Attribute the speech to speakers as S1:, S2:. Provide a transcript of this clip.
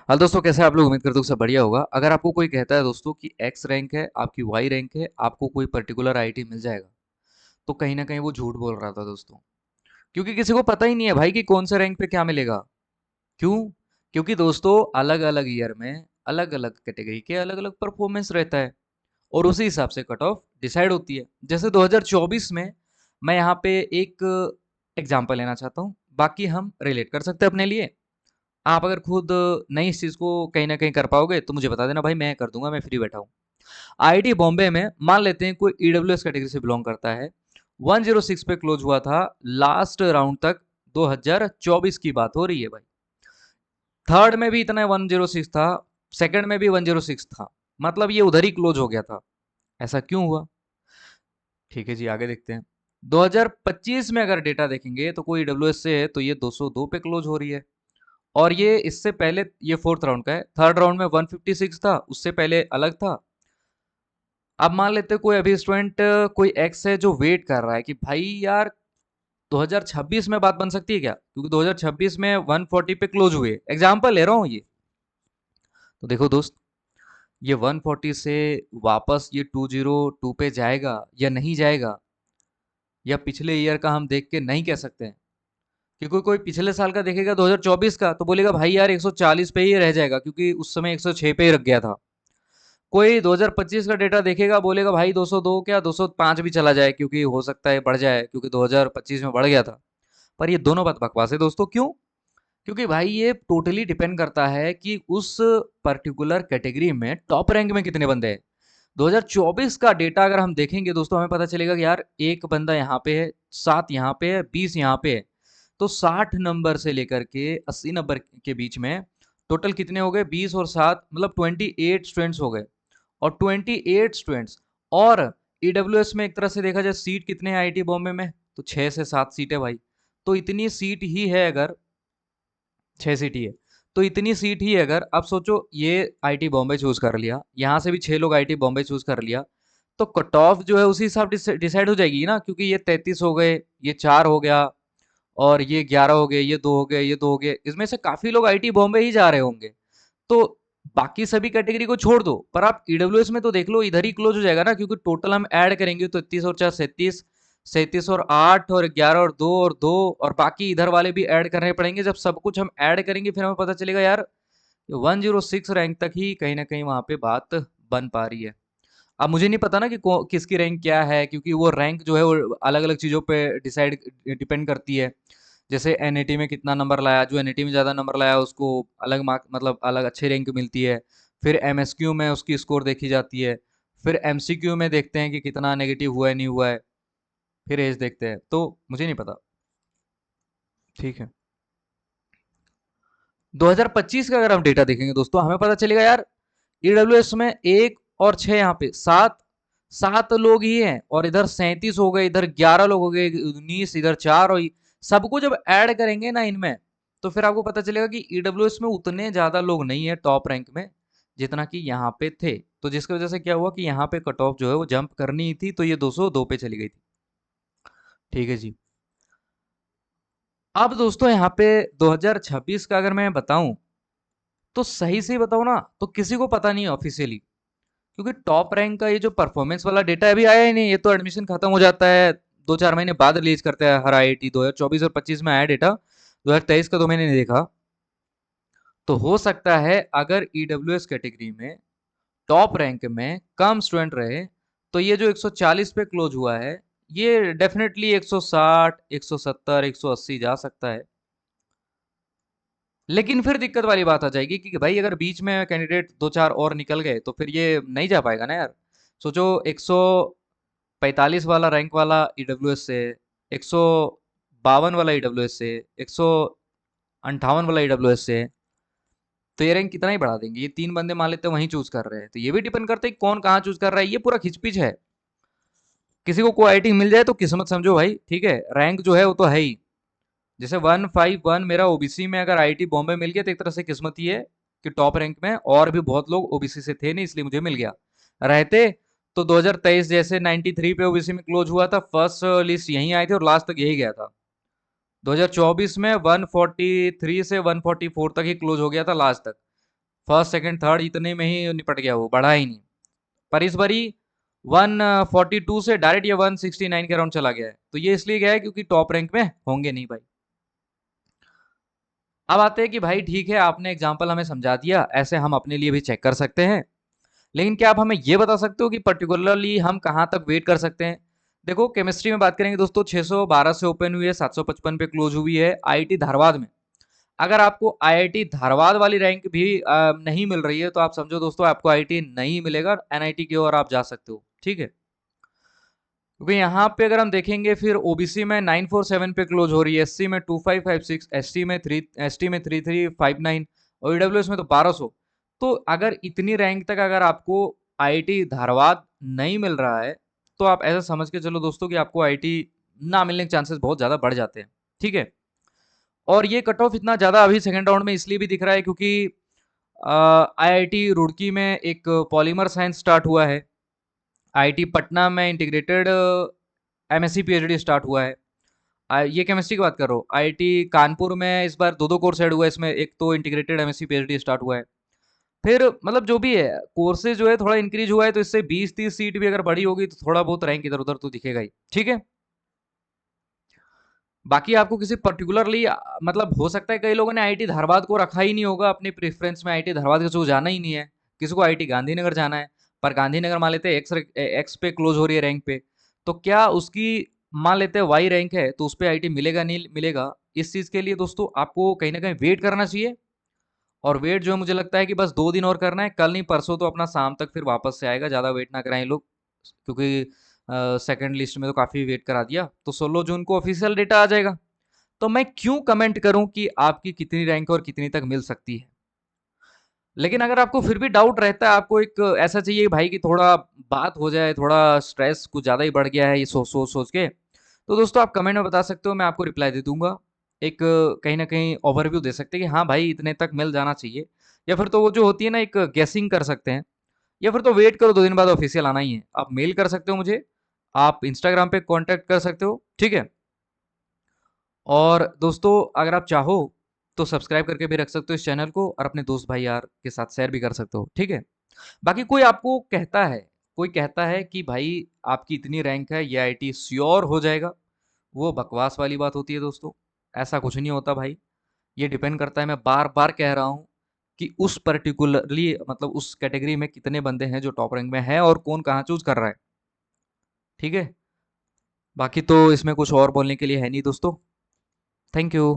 S1: हाल दोस्तों, कैसे हैं आप लोग? उम्मीद करते हो सब बढ़िया होगा। अगर आपको कोई कहता है दोस्तों कि एक्स रैंक है, आपकी वाई रैंक है, आपको कोई पर्टिकुलर आईटी मिल जाएगा, तो कहीं ना कहीं वो झूठ बोल रहा था दोस्तों। क्योंकि किसी को पता ही नहीं है भाई कि कौन से रैंक पे क्या मिलेगा। क्यों? क्योंकि दोस्तों अलग अलग ईयर में अलग अलग कैटेगरी के अलग अलग परफॉर्मेंस रहता है, और उसी हिसाब से कट ऑफ डिसाइड होती है। जैसे 2024 में मैं यहाँ पे एक एग्जाम्पल लेना चाहता हूँ, बाकी हम रिलेट कर सकते हैं अपने लिए। आप अगर खुद नहीं इस चीज़ को कहीं ना कहीं कर पाओगे तो मुझे बता देना भाई, मैं कर दूंगा, मैं फ्री बैठा हूँ। आईआईटी बॉम्बे में मान लेते हैं कोई ईडब्ल्यूएस कैटेगरी से बिलोंग करता है, 106 पे क्लोज हुआ था लास्ट राउंड तक। 2024 की बात हो रही है भाई। थर्ड में भी इतना 106 था, सेकंड में भी 106 था, मतलब ये उधर ही क्लोज हो गया था। ऐसा क्यों हुआ? ठीक है जी, आगे देखते हैं। 2025 में अगर डेटा देखेंगे तो कोई ईडब्ल्यूएस से है तो ये 202 पे क्लोज हो रही है। और ये इससे पहले, ये फोर्थ राउंड का है, थर्ड राउंड में 156 था, उससे पहले अलग था। अब मान लेते हैं कोई अभी स्टूडेंट कोई एक्स है जो वेट कर रहा है कि भाई यार 2026 में बात बन सकती है क्या, क्योंकि 2026 में 140 पे क्लोज हुए, एग्जांपल ले रहा हूँ ये। तो देखो दोस्त, ये 140 से वापस ये 202 पे जाएगा या नहीं जाएगा, या पिछले ईयर का हम देख के नहीं कह सकते हैं। क्योंकि कोई पिछले साल का देखेगा 2024 का तो बोलेगा भाई यार 140 पे ही रह जाएगा, क्योंकि उस समय 106 पे ही रख गया था। कोई 2025 का डेटा देखेगा, बोलेगा भाई 202 क्या 205 भी चला जाए, क्योंकि हो सकता है बढ़ जाए, क्योंकि 2025 में बढ़ गया था। पर ये दोनों बात बकवास है दोस्तों। क्यों? क्योंकि भाई ये टोटली डिपेंड करता है कि उस पर्टिकुलर कैटेगरी में टॉप रैंक में कितने बंदे हैं। 2024 का डेटा अगर हम देखेंगे दोस्तों, हमें पता चलेगा कि यार एक बंदा यहाँ पे है, 7 यहाँ पे है, 20 यहाँ पे है। तो 60 नंबर से लेकर के 80 नंबर के बीच में टोटल कितने हो गए? 20 और 7 मतलब 28 स्टूडेंट्स हो गए। और 28 स्टूडेंट्स, और ईडब्ल्यूएस में एक तरह से देखा जाए सीट कितने हैं आईआईटी बॉम्बे में, तो 6 से 7 सीट है भाई। तो इतनी सीट ही है, अगर 6 सीट ही है, तो इतनी सीट ही है अगर, अब सोचो ये आईआईटी बॉम्बे चूज कर लिया, यहाँ से भी 6 लोग आईआईटी बॉम्बे चूज कर लिया, तो कट ऑफ जो है उसी हिसाब डिसाइड हो जाएगी ना, क्योंकि ये 33 हो गए, ये 4 हो गया, और ये 11 हो गए, ये 2 हो गए, ये 2 हो गए, इसमें से काफी लोग आईआईटी बॉम्बे ही जा रहे होंगे। तो बाकी सभी कैटेगरी को छोड़ दो, पर आप ईडब्ल्यूएस में तो देख लो इधर ही क्लोज हो जाएगा ना, क्योंकि टोटल हम ऐड करेंगे तो 33 और 4 37, 37 और 8 और 11 और 2 और 2, और बाकी इधर वाले भी ऐड करने पड़ेंगे। जब सब कुछ हम ऐड करेंगे फिर हमें पता चलेगा यार 106 रैंक तक ही कहीं ना कहीं वहां पे बात बन पा रही है। अब मुझे नहीं पता ना कि किसकी रैंक क्या है, क्योंकि वो रैंक जो है वो अलग अलग चीज़ों पे डिसाइड डिपेंड करती है। जैसे एनईटी में कितना नंबर लाया, जो एनईटी में ज़्यादा नंबर लाया उसको अलग मार्क, मतलब अलग अच्छी रैंक मिलती है। फिर एमएसक्यू में उसकी स्कोर देखी जाती है। फिर एमसीक्यू में देखते हैं कि कितना नेगेटिव हुआ है नहीं हुआ है। फिर एज देखते हैं, तो मुझे नहीं पता। ठीक है, 2025 का अगर हम डेटा देखेंगे दोस्तों, हमें पता चलेगा यार ईडब्ल्यूएस में एक और छह, यहाँ पे सात, सात लोग ही हैं, और इधर 37 हो गए, इधर 11 लोग हो गए, 19, इधर 4 हुई। सबको जब ऐड करेंगे ना इनमें, तो फिर आपको पता चलेगा कि ईडब्ल्यूएस में उतने ज्यादा लोग नहीं है टॉप रैंक में जितना कि यहाँ पे थे। तो जिसकी वजह से क्या हुआ कि यहाँ पे कट ऑफ जो है वो जंप करनी ही थी, तो ये 202 पे चली गई थी। ठीक है जी। अब दोस्तों यहाँ पे 2026 का अगर मैं बताऊं, तो सही से ही बताऊं ना, तो किसी को पता नहीं है ऑफिशियली, क्योंकि टॉप रैंक का ये जो परफॉर्मेंस वाला डेटा अभी आया ही नहीं। ये तो एडमिशन खत्म हो जाता है 2-4 महीने बाद रिलीज करते हैं हर आईआईटी। 2024 और 25 में आया डेटा, 2023 का तो मैंने नहीं देखा। तो हो सकता है अगर ईडब्ल्यूएस कैटेगरी में टॉप रैंक में कम स्टूडेंट रहे, तो ये जो 140 पे क्लोज हुआ है, ये डेफिनेटली 160, 170, 180 जा सकता है। लेकिन फिर दिक्कत वाली बात आ जाएगी कि भाई अगर बीच में कैंडिडेट दो चार और निकल गए तो फिर ये नहीं जा पाएगा ना यार। सोचो 145 वाला रैंक वाला ईडब्ल्यूएस से, 152 वाला ईडब्ल्यूएस से, 158 वाला ईडब्ल्यूएस से, तो ये रैंक कितना ही बढ़ा देंगे। ये तीन बंदे मान लेते हैं वहीं चूज कर रहे हैं, तो ये भी डिपेंड करता है कि कौन कहाँ चूज कर रहा है। ये पूरा खिचपिच है। किसी को कोई आईटी मिल जाए तो किस्मत समझो भाई, ठीक है, रैंक जो है वो तो है ही। जैसे 151 मेरा ओबीसी में अगर आईआईटी बॉम्बे मिल गया, तो एक तरह से किस्मत ये है कि टॉप रैंक में और भी बहुत लोग ओबीसी से थे नहीं, इसलिए मुझे मिल गया। रहते तो 2023 जैसे 93 पे ओबीसी में क्लोज हुआ था, फर्स्ट लिस्ट यहीं आई थी और लास्ट तक यही गया था। 2024 में 143 से 144 तक ही क्लोज हो गया था लास्ट तक। फर्स्ट सेकंड थर्ड इतने में ही निपट गया, वो बढ़ा ही नहीं। पर इस बारी 142 से डायरेक्ट ये 169 के अराउंड चला गया है। तो ये इसलिए गया है क्योंकि टॉप रैंक में होंगे नहीं भाई। अब आते हैं कि भाई ठीक है, आपने एग्जाम्पल हमें समझा दिया, ऐसे हम अपने लिए भी चेक कर सकते हैं। लेकिन क्या आप हमें ये बता सकते हो कि पर्टिकुलरली हम कहाँ तक वेट कर सकते हैं? देखो केमिस्ट्री में बात करेंगे दोस्तों, 612 से ओपन हुई है, 755 पे क्लोज हुई है आईआईटी धारवाड़ में। अगर आपको आईआईटी धारवाड़ वाली रैंक भी नहीं मिल रही है तो आप समझो दोस्तों आपको आईआईटी नहीं मिलेगा, एनआईटी की ओर आप जा सकते हो, ठीक है। क्योंकि यहाँ पे अगर हम देखेंगे फिर ओबीसी में 947 पे क्लोज हो रही है, एससी में 2556, एसटी में 3359 और ईडब्ल्यूएस में तो 1200। तो अगर इतनी रैंक तक अगर आपको आईआईटी धारवाड़ नहीं मिल रहा है तो आप ऐसा समझ के चलो दोस्तों कि आपको आईआईटी ना मिलने के चांसेस बहुत ज़्यादा बढ़ जाते हैं, ठीक है। और ये कट ऑफ इतना ज़्यादा अभी सेकेंड राउंड में इसलिए भी दिख रहा है क्योंकि आईआईटी रुड़की में एक पॉलीमर साइंस स्टार्ट हुआ है, आईआईटी पटना में इंटीग्रेटेड एमएससी पीएचडी स्टार्ट हुआ है। ये केमिस्ट्री की बात कर रहा हूँ। आईआईटी कानपुर में इस बार दो दो कोर्स ऐड हुआ है, इसमें एक तो इंटीग्रेटेड एमएससी पीएचडी स्टार्ट हुआ है। फिर मतलब जो भी है कोर्सेज जो है थोड़ा इंक्रीज हुआ है, तो इससे 20-30 सीट भी अगर बढ़ी होगी तो थोड़ा बहुत रैंक इधर उधर तो दिखेगा ही, ठीक है। बाकी आपको किसी पर्टिकुलरली मतलब हो सकता है कई लोगों ने आईआईटी धारवाड़ को रखा ही नहीं होगा अपनी प्रेफरेंस में, आईआईटी धारवाड़ किसी को जाना ही नहीं है, किसी को आईआईटी गांधीनगर जाना है। पर गांधीनगर मान लेते हैं एक्स पे क्लोज हो रही है रैंक पे, तो क्या उसकी मान लेते हैं वाई रैंक है तो उस पर आईआईटी मिलेगा नहीं मिलेगा, इस चीज़ के लिए दोस्तों आपको कहीं ना कहीं वेट करना चाहिए। और वेट जो है मुझे लगता है कि बस 2 दिन और करना है, कल नहीं परसों तो अपना शाम तक फिर वापस से आएगा, ज़्यादा वेट ना कराएं लोग। क्योंकि सेकंड लिस्ट में तो काफ़ी वेट करा दिया, तो 16 जून को ऑफिशियल डेटा आ जाएगा। तो मैं क्यों कमेंट करूं कि आपकी कितनी रैंक और कितनी तक मिल सकती है। लेकिन अगर आपको फिर भी डाउट रहता है, आपको एक ऐसा चाहिए भाई कि थोड़ा बात हो जाए, थोड़ा स्ट्रेस कुछ ज़्यादा ही बढ़ गया है ये सोच के, तो दोस्तों आप कमेंट में बता सकते हो, मैं आपको रिप्लाई दे दूंगा। एक कहीं ना कहीं ओवरव्यू दे सकते हैं कि हाँ भाई इतने तक मिल जाना चाहिए। या फिर तो वो जो होती है ना एक गेसिंग कर सकते हैं। या फिर तो वेट करो, 2 दिन बाद ऑफिशियल आना ही है। आप मेल कर सकते हो मुझे, आप इंस्टाग्राम पे कांटेक्ट कर सकते हो, ठीक है। और दोस्तों अगर आप चाहो तो सब्सक्राइब करके भी रख सकते हो इस चैनल को, और अपने दोस्त भाई यार के साथ शेयर भी कर सकते हो, ठीक है। बाकी कोई कहता है कि भाई आपकी इतनी रैंक है ये आईआईटी श्योर हो जाएगा, वो बकवास वाली बात होती है दोस्तों। ऐसा कुछ नहीं होता भाई। ये डिपेंड करता है, मैं बार बार कह रहा हूँ कि उस पर्टिकुलरली मतलब उस कैटेगरी में कितने बंदे हैं जो टॉप रैंक में हैं और कौन कहाँ चूज कर रहा है, ठीक है। बाकी तो इसमें कुछ और बोलने के लिए है नहीं दोस्तों। Thank you.